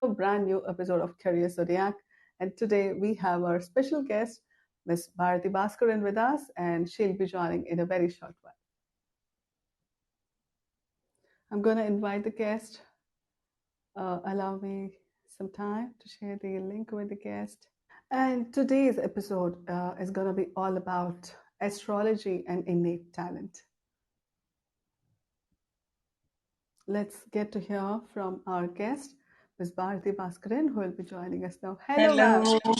brand new episode of Career Zodiac. And today we have our special guest, Miss Bharati Bhaskaran, with us, and she'll be joining in a very short while. I'm going to invite the guest. Allow me some time to share the link with the guest. And today's episode is going to be all about astrology and innate talent. Let's get to hear from our guest, Ms. Bharati Bhaskaran, who will be joining us now. Hello, ma'am. Hello,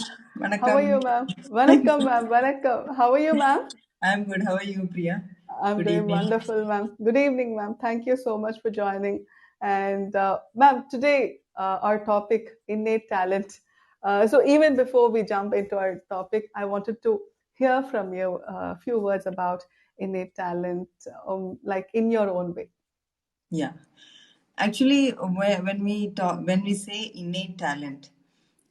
How are Vanakkam. you, ma'am? Vanakkam, ma'am. Vanakkam. How are you, ma'am? I'm good. How are you, Priya? I'm Good doing evening. wonderful, ma'am. Good evening, ma'am. Thank you so much for joining. And, ma'am, today our topic, innate talent. So, even before we jump into our topic, I wanted to hear from you a few words about innate talent, like in your own way. Yeah. Actually, when we say innate talent,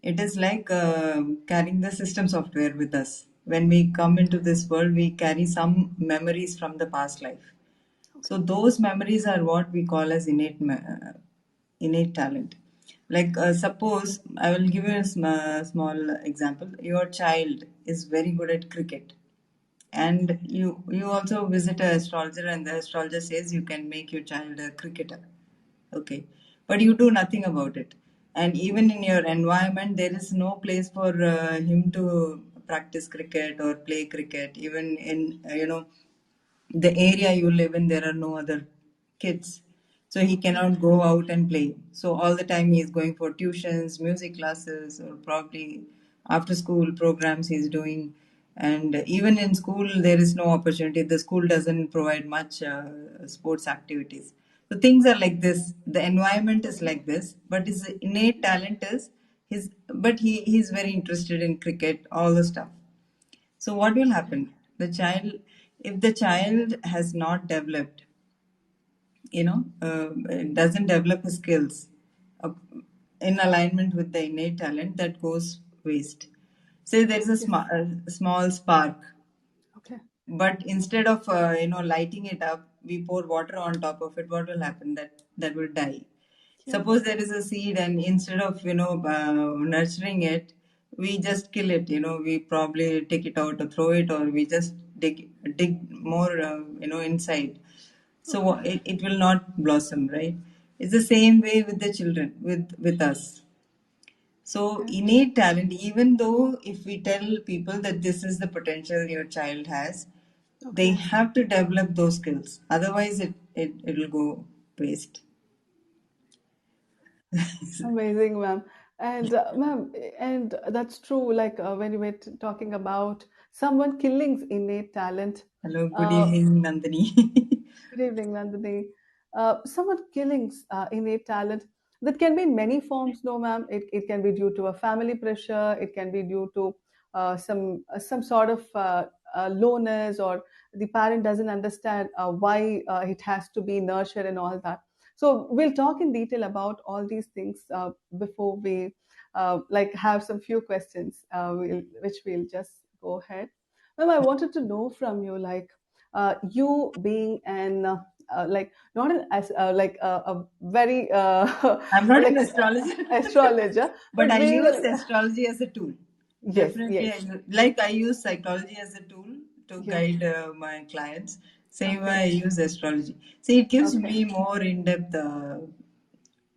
it is like carrying the system software with us. When we come into this world, we carry some memories from the past life. So Okay. those memories are what we call as innate talent. Like suppose I will give you a small example. Your child is very good at cricket, and you also visit an astrologer, and the astrologer says you can make your child a cricketer. Okay, but you do nothing about it, and even in your environment there is no place for him to practice cricket or play cricket. Even in the area you live in, there are no other kids, so he Okay. cannot go out and play. So all the time he is going for tuitions, music classes, or probably after school programs he's doing. And even in school there is no opportunity. The school doesn't provide much sports activities. So things are like this, the environment is like this, but his innate talent is his, but he's very interested in cricket, all the stuff. So what will happen? If the child has not developed, doesn't develop his skills uh, in alignment with the innate talent, that goes waste. Say there is Yes. a small spark, Okay. but instead of lighting it up, we pour water on top of it. What will happen? That will die. Yes. Suppose there is a seed, and instead of nurturing it, we just kill it. We probably take it out or throw it, or we just dig more inside. So Okay. it will not blossom, right? It's the same way with the children, with us. So Okay. innate talent, even though if we tell people that this is the potential your child has, they Okay. have to develop those skills. Otherwise, it'll go waste. Amazing, ma'am. And ma'am, and that's true. Like when you were talking about someone killing's innate talent. Hello, good Uh, evening, Nandini. Good evening, Nandini. Someone killing's innate talent that can be in many forms. No, ma'am. It can be due to a family pressure. It can be due to some sort of lowness, or the parent doesn't understand why it has to be nurtured and all that. So we'll talk in detail about all these things before we like have some few questions, which we'll just go ahead. Ma'am, I wanted to know from you, like you being an like not an as like a very I'm not an like astrologer, astrologer, but but I being use a astrology as a tool. yes, Definitely, yes, I use psychology as a tool to yes, guide my clients. Same way okay, I use astrology. See, it gives okay, me more in-depth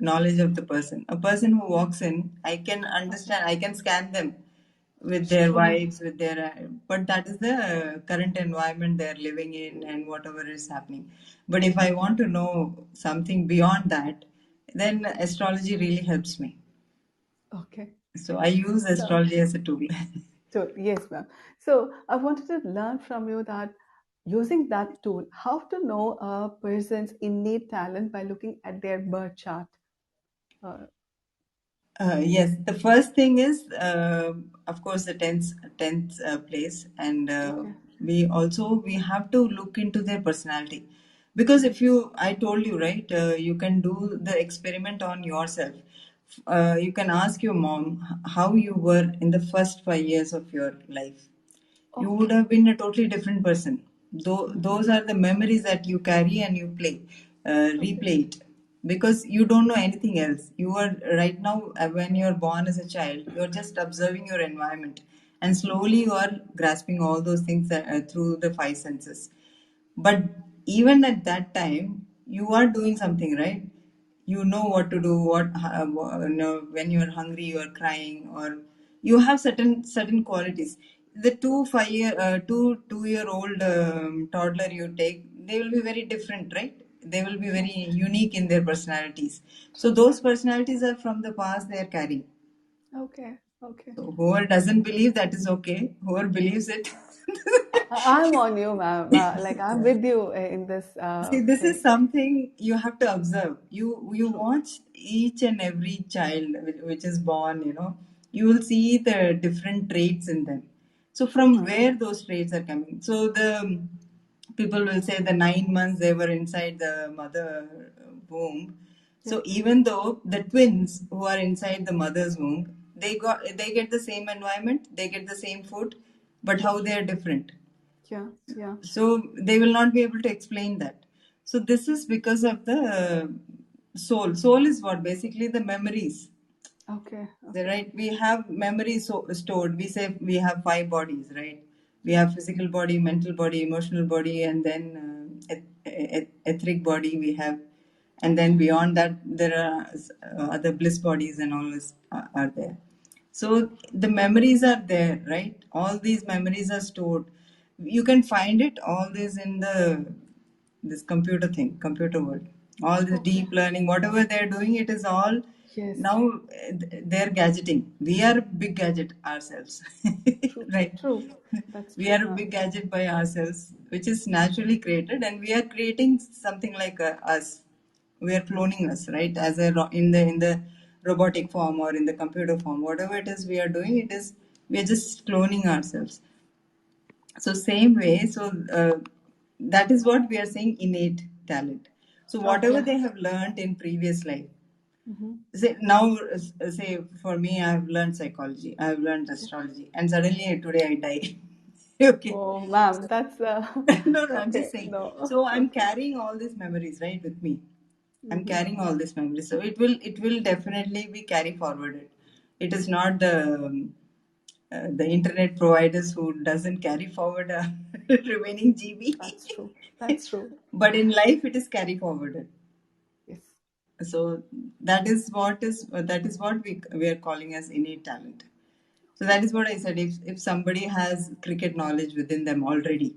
knowledge of the person. A person who walks in, I can okay, understand, I can scan them with their true, vibes, with their, but that is the current environment they're living in and whatever is happening. But if I want to know something beyond that, then astrology really helps me. okay. So I use So, astrology as a tool. so yes, ma'am. So I wanted to learn from you that using that tool, how to know a person's innate talent by looking at their birth chart. Uh, Yes, the first thing is, of course, the tenth place, and okay, we have to look into their personality, because if you, I told you, right, you can do the experiment on yourself. You can ask your mom how you were in the first 5 years of your life. You would okay, have been a totally different person. Though okay, those are the memories that you carry and you okay, replay it. because you don't know anything else. You are right now, when you're born as a child, you're just observing your environment, and slowly you are grasping all those things through the five senses. But even at that time, you are doing something, right? You know what to do, when you're hungry, you are crying, or you have certain qualities. The 2 year old toddler you take, they will be very different, right? They will be Yeah. very unique in their personalities. So those personalities are from the past, they are carrying. Okay. Okay. So whoever doesn't believe, that is okay. Whoever believes it, I'm on you, ma'am. Like I'm with you in this see, this is thing. something you have to observe. You True. watch each and every child which is born, you will see the different traits in them. So True, from ma'am. where those traits are coming. So the people will say the 9 months they were inside the mother womb. Yeah. So even though the twins who are inside the mother's womb, they get the same environment, they get the same food, but how they are different. Yeah. Yeah. So they will not be able to explain that. So this is because of the soul. Soul is what? Basically the memories. Okay. Okay. Right? We have memories stored. We say we have five bodies, right? We have physical body, mental body, emotional body, and then etheric body we have. And then beyond that, there are other bliss bodies and all this are there. So the memories are there, right? All these memories are stored. You can find it all this in this computer thing, computer world. All this Okay. deep learning, whatever they're doing, it is all Yes. now they're gadgeting. We are a big gadget ourselves, True. right? True. That's We true, are a big ma'am. gadget by ourselves, which is naturally created, and we are creating something like us. We are cloning us, right? As in the robotic form or in the computer form, whatever it is we are doing, it is we are just cloning ourselves. So same way, so that is what we are saying innate talent. So whatever Okay. they have learned in previous life, Mm-hmm. say now, say for me, I have learned psychology, I have learned Yeah. astrology, and suddenly today I die. Okay. Oh, ma'am, that's No, no, I'm just okay. saying. No. So I'm carrying all these memories, right, with me. I'm Mm-hmm. carrying all these memories. So it will definitely be carry forwarded. It is not the internet providers who doesn't carry forward remaining That's GB. true. That's true. But in life, it is carry forwarded. Yes. So that is what we are calling as innate talent. So that is what I said. If somebody has cricket knowledge within them already,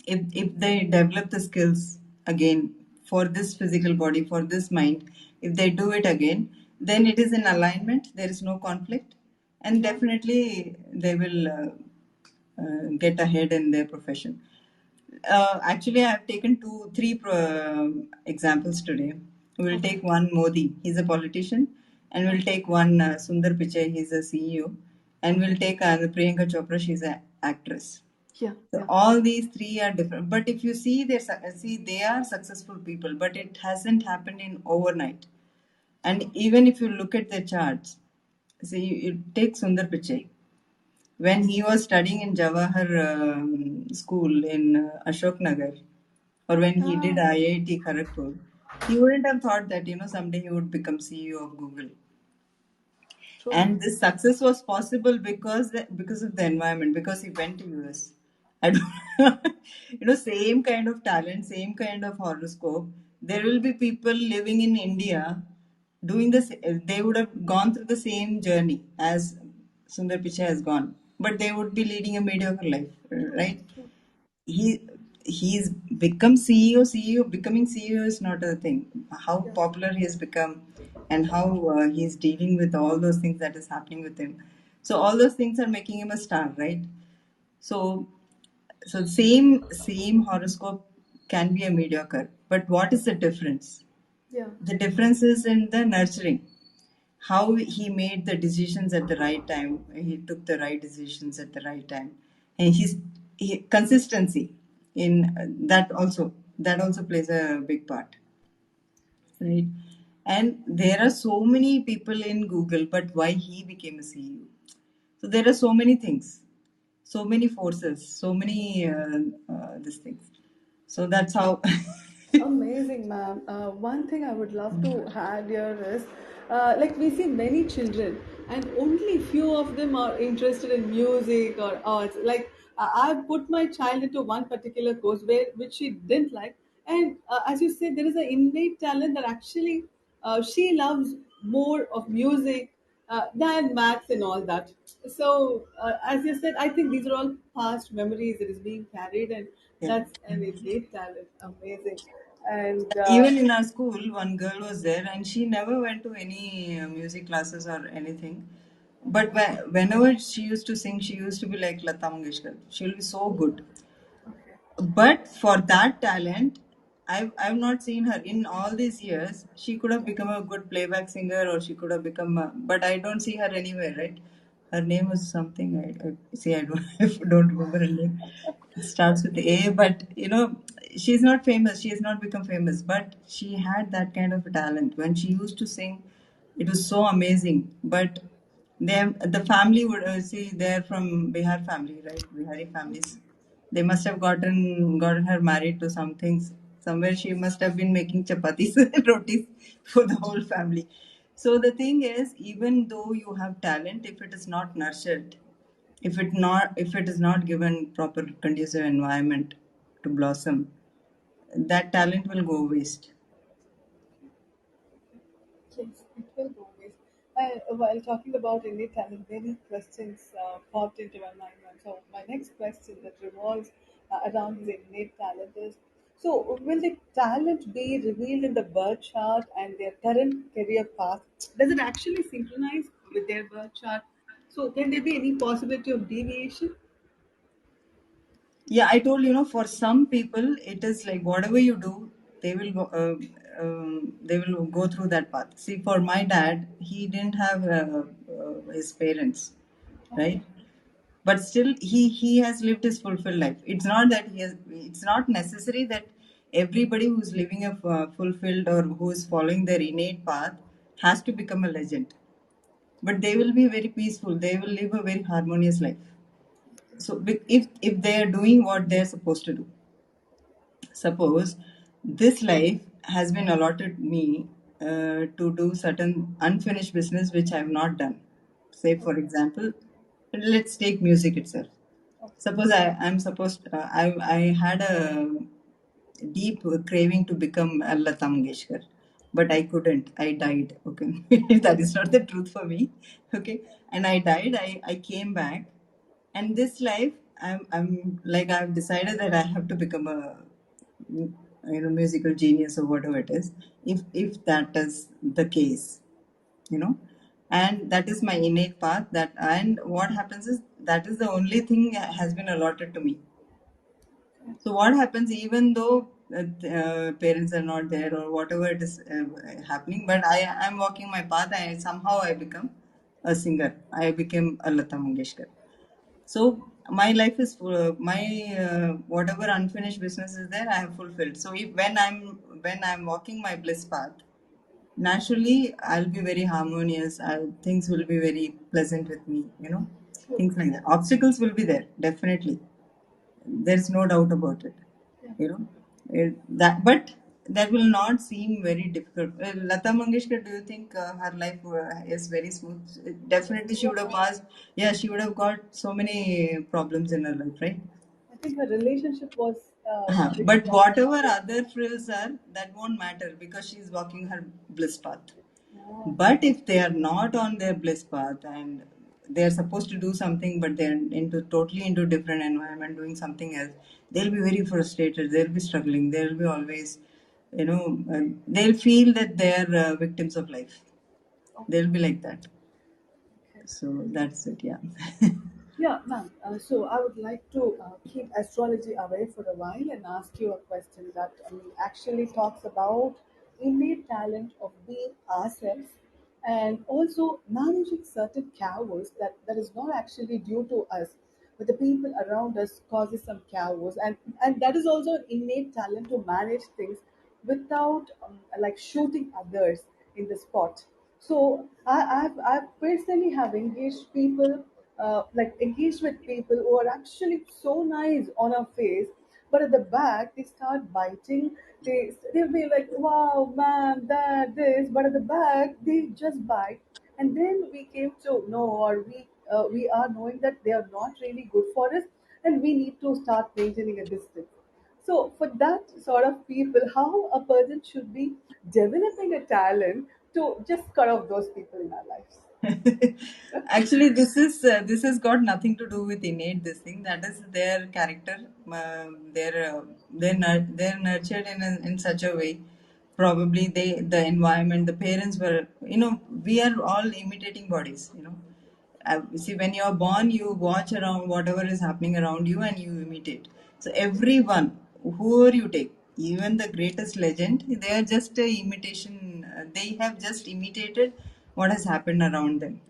if they develop the skills again for this physical body, for this mind, if they do it again, then it is in alignment, there is no conflict, and Yeah. definitely they will get ahead in their profession. Actually, I have taken three examples today. We'll Okay. take one Modi, he's a politician, and we'll Okay. take one Sundar Pichai, he's a CEO, and we'll take Priyanka Chopra, she's an actress. Yeah. So Yeah. all these three are different. But if you see they are successful people, but it hasn't happened in overnight. And True. even if you look at their charts, see, you take Sundar Pichai. When he was studying in Jawahar school in Ashok Nagar, or when he did Ah, IIT Kharagpur, he wouldn't have thought that someday he would become CEO of Google. true. And this success was possible because of the environment, because he went to US. I don't, same kind of talent, same kind of horoscope. There will be people living in India doing this. They would have gone through the same journey as Sundar Pichai has gone, but they would be leading a mediocre life, True. right? True. he he's become CEO. CEO becoming CEO is not a thing. How Yeah. popular he has become, and how he's dealing with all those things that is happening with him. So all those things are making him a star, right? So same horoscope can be a mediocre, but what is the difference? Yeah. The difference is in the nurturing, how he made the decisions at the right time. He took the right decisions at the right time, and consistency in that also plays a big part, right? And there are so many people in Google, but why he became a CEO? So there are so many things, so many forces, so many these things. So that's how. Amazing, ma'am. One thing I would love to add here is, like we see many children, and only few of them are interested in music or arts. Like I put my child into one particular course where which she didn't like, and as you said, there is an innate talent that actually she loves more of music than maths and all that. So, as you said, I think these are all past memories that is being carried, and Yeah. that's an innate talent. Amazing. And Even in our school, one girl was there, and she never went to any music classes or anything. But whenever she used to sing, she used to be like Lata Mangeshkar. She'll be so good. okay, But for that talent, I've not seen her in all these years. She could have become a good playback singer, or she could have become. But I don't see her anywhere. Right? Her name was something. I see. I don't. I don't remember her name. It starts with A, but she's not famous. She has not become famous, but she had that kind of a talent. When she used to sing, it was so amazing. But the family would see they're from Bihar family, right? Bihari families. They must have gotten her married to some things. Somewhere she must have been making chapatis and rotis for the whole family. So the thing is, even though you have talent, if it is not nurtured, if it is not given proper conducive environment to blossom, that talent will go waste. yes, it will go waste. While talking about innate talent, many questions popped into my mind. And so, my next question that revolves around this innate talent is: so, will the talent be revealed in the birth chart and their current career path? Does it actually synchronize with their birth chart? So, can there be any possibility of deviation? Yeah, I told for some people it is like whatever you do, they will go. They will go through that path. See, for my dad, he didn't have his parents, Okay, right? But still, he has lived his fulfilled life. It's not that he has. It's not necessary that everybody who's living a fulfilled or who is following their innate path has to become a legend. But they will be very peaceful. They will live a very harmonious life. So if they are doing what they are supposed to do, suppose this life has been allotted me to do certain unfinished business which I have not done. Say, for okay, example, let's take music itself. okay, Suppose I'm supposed I had a deep craving to become a Lata Mangeshkar, but I couldn't. I died. Okay, that is not the truth for me. Okay, and I died. I came back, and this life, I'm like I've decided that I have to become a musical genius or whatever it is. If that is the case, you know and that is my innate path. That and what happens is that is the only thing has been allotted to me. So what happens, even though parents are not there or whatever it is happening, but I'm walking my path. I somehow I become a singer. I became a Lata Mangeshkar. So my life is my whatever unfinished business is there, I have fulfilled. So when I'm walking my bliss path, naturally I'll be very harmonious. Things will be very pleasant with me. true. Things like that. Obstacles will be there, definitely. There's no doubt about it. Yeah. You know but that will not seem very difficult. Lata Mangeshkar, do you think her life is very smooth? Definitely, she would have passed. Yeah, she would have got so many problems in her life, right? I think her relationship was bit But whatever problematic. other frills are, that won't matter because she's walking her bliss path. Yeah. But if they are not on their bliss path and they're supposed to do something, but they're totally into different environment doing something else, they'll be very frustrated. They'll be struggling. They'll be always, they'll feel that they're victims of life. They'll be like that. Okay. So that's it. Yeah. Yeah, ma'am. So I would like to keep astrology away for a while and ask you a question that actually talks about innate talent of being ourselves and also managing certain chaos that is not actually due to us, but the people around us causes some chaos, and that is also an innate talent to manage things without like shooting others in the spot. So I've personally have engaged people, like engaged with people who are actually so nice on our face, but at the back they start biting. They'll be like, wow, ma'am, that, this, but at the back they just bite. And then we came to know, or we are knowing that they are not really good for us, and we need to start maintaining a distance. So, for that sort of people, how a person should be developing a talent to just cut off those people in our lives. Actually, this has got nothing to do with innate this thing. That is their character. They're nurtured in such a way. Probably the environment, the parents were, we are all imitating bodies. See, when you are born, you watch around whatever is happening around you and you imitate. So everyone, whoever you take, even the greatest legend, they are just a imitation. They have just imitated what has happened around them.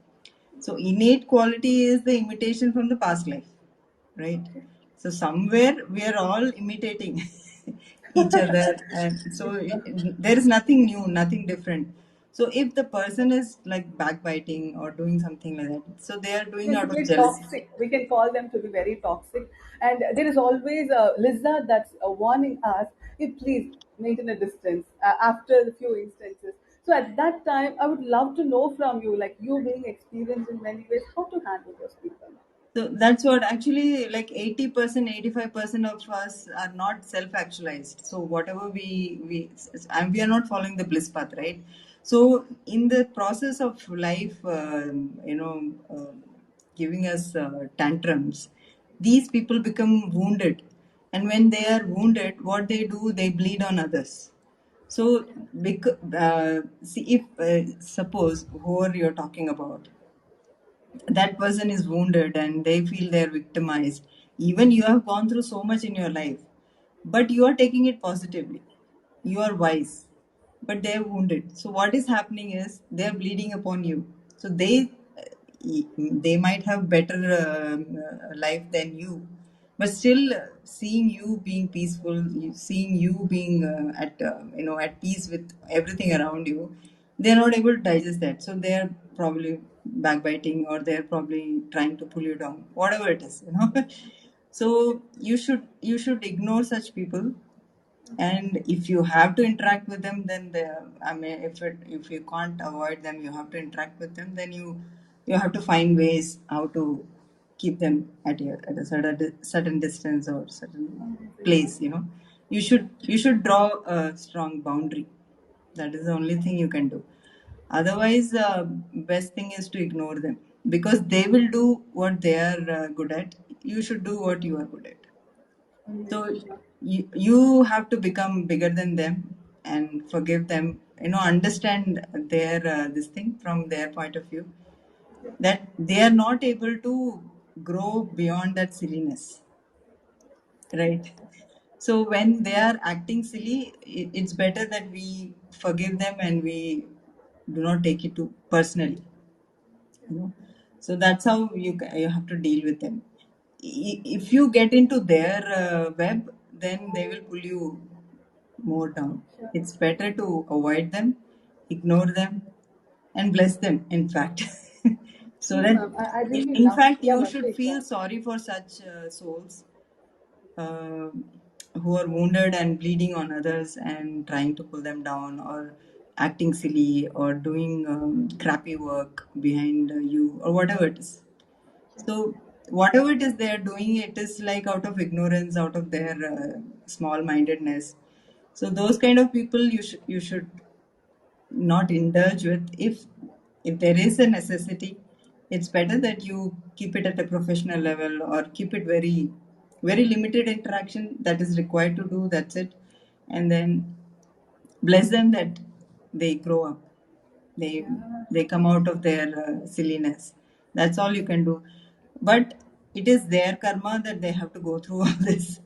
So innate quality is the imitation from the past life, right? Okay. So somewhere we are all imitating each other, and so there is nothing new, nothing different. So if the person is like backbiting or doing something like that, so they are doing It's out of very jealousy. toxic. We can call them to be very toxic. And there is always a lizard that's warning us, please maintain a distance after a few instances. So at that time, I would love to know from you, like you being experienced in many ways, how to handle those people. So that's what actually like 80%, 85% of us are not self-actualized. So whatever and we are not following the bliss path, right? So in the process of life, giving us tantrums, these people become wounded. And when they are wounded, what they do, they bleed on others. So, see, if suppose whoever you're talking about, that person is wounded and they feel they're victimized. Even you have gone through so much in your life, but you are taking it positively. You are wise, but they're wounded. So what is happening is they're bleeding upon you. So they might have better life than you, but still seeing you being peaceful, seeing you being at peace with everything around you, they're not able to digest that. So they're probably backbiting, or they're probably trying to pull you down, whatever it is. So you should ignore such people, and if you have to interact with them, then I mean, if you can't avoid them, you have to interact with them, then you have to find ways how to keep them at a certain distance or certain Amazing. place. You should draw a strong boundary. That is the only thing you can do. Otherwise, best thing is to ignore them, because they will do what they are good at. You should do what you are good at. So Amazing. you have to become bigger than them and forgive them. Understand their this thing from their point of view, that they are not able to grow beyond that silliness, right? So when they are acting silly, it's better that we forgive them and we do not take it to personally. you know so that's how you have to deal with them. If you get into their web, then they will pull you more down. Sure. It's better to avoid them, ignore them, and bless them, in fact. So True, that, ma'am. I really in love. fact, Yeah, you ma'am. should Please go feel on. sorry for such souls uh, who are wounded and bleeding on others and trying to pull them down, or acting silly, or doing crappy work behind you, or whatever it is. So whatever it is they are doing, it is like out of ignorance, out of their small mindedness. So those kind of people you should not indulge with. If there is a necessity, it's better that you keep it at a professional level, or keep it very very limited interaction that is required to do. That's it. And then bless them that they grow up, they Yeah. they come out of their silliness. That's all you can do. But it is their karma that they have to go through all this.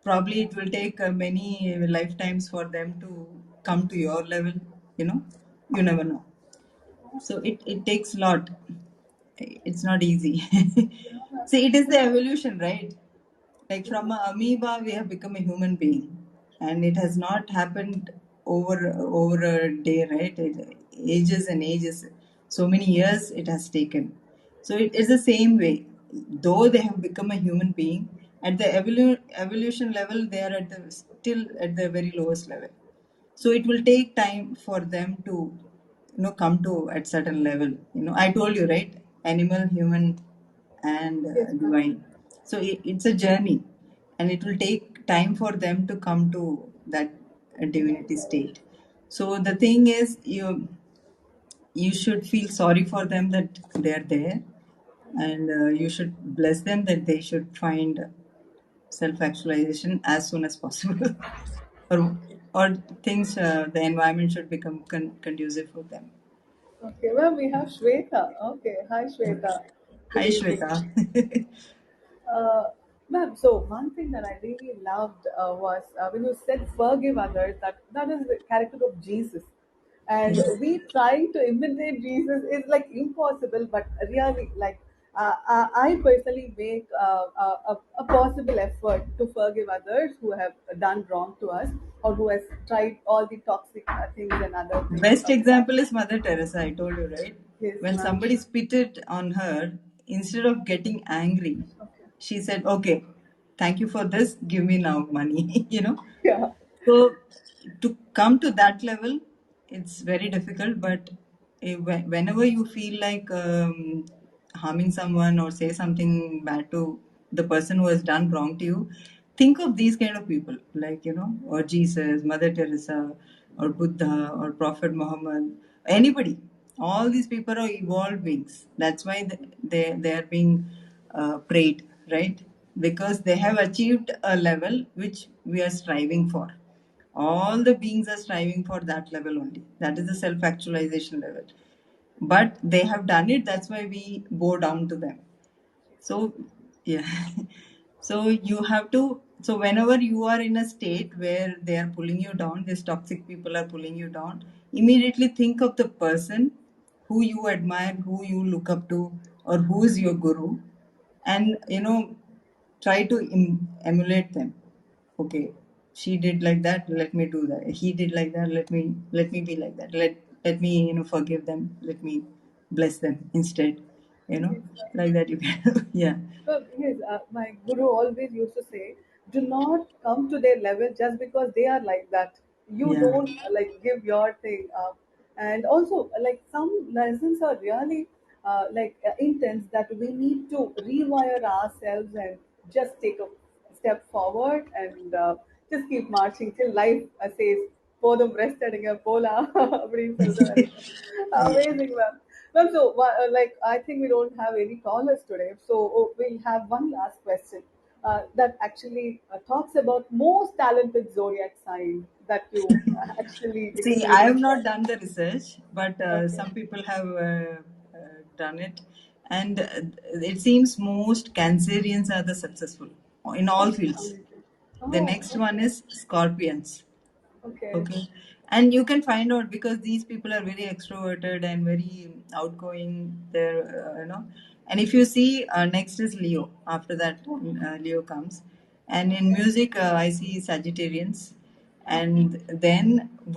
Probably it will take many lifetimes for them to come to your level. You never know. So it takes a lot. It's not easy. Yeah. See, it is the True. evolution, right? Like from a amoeba, we have become a human being, and it has not happened over a day, right? Ages and ages, so many years it has taken. So it is the same way. Though they have become a human being, At the evolution level, they are at the still at the very lowest level. So it will take time for them to come to at certain level. I told you, right? Animal, human, and Yes, ma'am. divine. So it's a journey, and it will take time for them to come to that divinity state. So the thing is, you should feel sorry for them that they're there, and you should bless them that they should find self actualization as soon as possible, or things, the environment should become conducive for them. Okay, ma'am, we have Shweta. Okay, hi Shweta. Good Hi, evening. Shweta. Uh, Ma'am, so one thing that I really loved was when you said forgive others, that is the character of Jesus. And we trying to imitate Jesus is like impossible, but really, like, I personally make a possible effort to forgive others who have done wrong to us or who has tried all the toxic things and other things. Best example is Mother Teresa. I told you, right? Yes, When ma'am. somebody spitted on her, instead of getting angry, Okay. she said, "Okay, thank you for this. Give me now money." Yeah. So to come to that level, it's very difficult. But whenever you feel like harming someone or say something bad to the person who has done wrong to you, think of these kind of people, like or Jesus, Mother Teresa, or Buddha, or Prophet Muhammad, anybody. All these people are evolved beings. That's why they are being prayed, right? Because they have achieved a level which we are striving for. All the beings are striving for that level only. That is the self actualization level. But they have done it, that's why we bow down to them. So, yeah. So, you have to, so whenever you are in a state where they are pulling you down, these toxic people are pulling you down, immediately think of the person who you admire, who you look up to, or who is your guru, and try to emulate them. Okay, she did like that, let me do that. He did like that, let me be like that. Let me forgive them, let me bless them instead, Yes, like that you can. Yeah. so yes, my guru always used to say, "Do not come to their level just because they are like that. You Yeah. don't like give your thing up." And also, like some lessons are really intense that we need to rewire ourselves and just take a step forward and just keep marching till life says போதும் rest எடுங்க போலாம் அப்படின்னு சொல்லிட்டு நினைக்கிறேன். Yeah. Amazing, ma'am. Ma'am, so like I think we don't have any callers today, so we'll have one last question that actually talks about most talented zodiac sign that you actually See, I have experienced. not done the research, but Okay. some people have done it, and it seems most Cancerians are the successful in all Oh, fields. amazing. The Oh, next one okay. is Scorpions. Okay. Okay. And you can find out because these people are very extroverted and very outgoing. They're, and if you see, next is Leo. After that, Oh, Leo comes. And in okay. music, I see Sagittarians. And then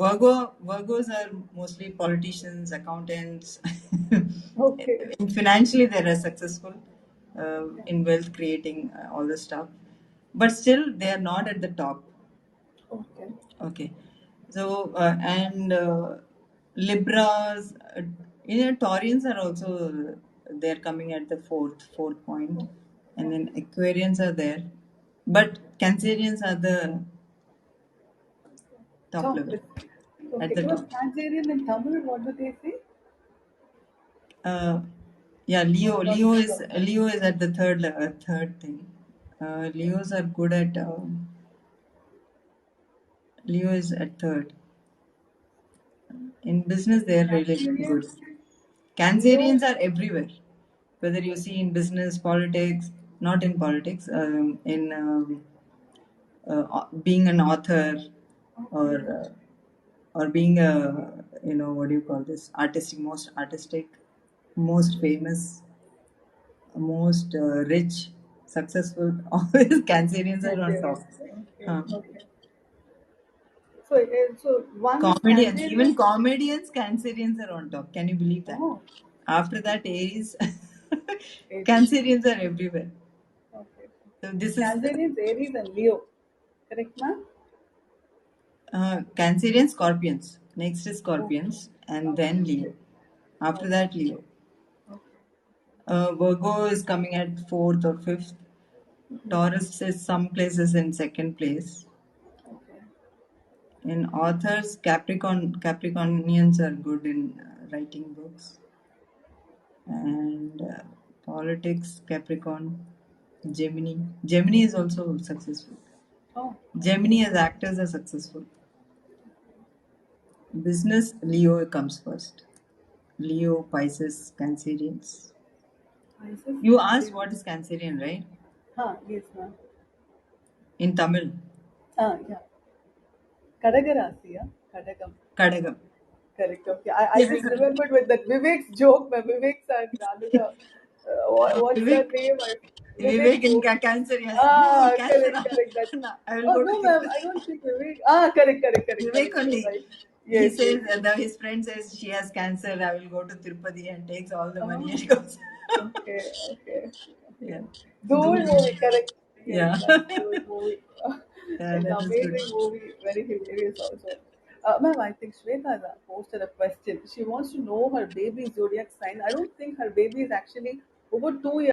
Virgos are mostly politicians, accountants. Okay. And financially, they are successful Okay. in wealth creating, all the stuff. But still, they are not at the top. Okay. Okay. So, and Libras, Taurians are also, they're coming at the fourth point, and then Okay. Aquarians are there, but Cancerians are the top Top level, list. at Okay. the It was top. Tanzanian in Tamil. What do they say? Uh, yeah, I'm not sure. Leo is at the third thing. Leos are good at Leo is at third. In business, they are really good. Tanzanians, Leo. Cancerians are everywhere, whether you see in business, politics, not in politics, in being an author, or Okay. being a, what do you call this, artistic, most famous, most rich, successful. Always Cancerians are on top. Tanzanians. Okay. Huh. Okay. So, so one is Comedians, even Tanzanian. comedians, Cancerians are on top. Can you believe that? Oh, After that, Aries, Aries. Cancerians are everywhere. Okay. So this is Cancerians, Aries, and Leo. Correct, ma'am? Cancerian Scorpions. Next is Okay. Scorpions, and Okay. then Leo. After Okay. that, Leo. Okay. Virgo is coming at fourth or fifth. Taurus is some places in second place. Okay. In authors, Capricornians are good in writing books, and politics, Capricorn, Gemini. Gemini is also successful. Oh, okay. Gemini as actors are successful. Business, Leo comes first. Leo, Pisces, Cancerians. Pisces, You asked Cancerian. what is Cancerian, right? Yes, ma'am. In Tamil, Yeah. Kadagarasi, yeah? Kadagam. Kadagam. Correct. Okay. I just remembered with that Vivek's joke, where Vivek's and another, what's her Vivek, name? Vivek Vivek in movie. Cancer, yes. No, Cancer. Correct. That. No, I will Oh go to no, ma'am. I Tirupati. don't think Vivek. Vivek Correct. You're only. right. He Yes. says, his friend says she has cancer. I will go to Tirupati and takes all the money and Oh, goes. okay. Yeah. Dhool Doom. movie, correct. Yes, Yeah. ma'am. Dhool movie. Yeah, It's an that is good. amazing movie, very hilarious also. Ma'am, I think Shweta has posted a question. She wants to know her baby's zodiac sign. I don't think her baby is actually over 2 years.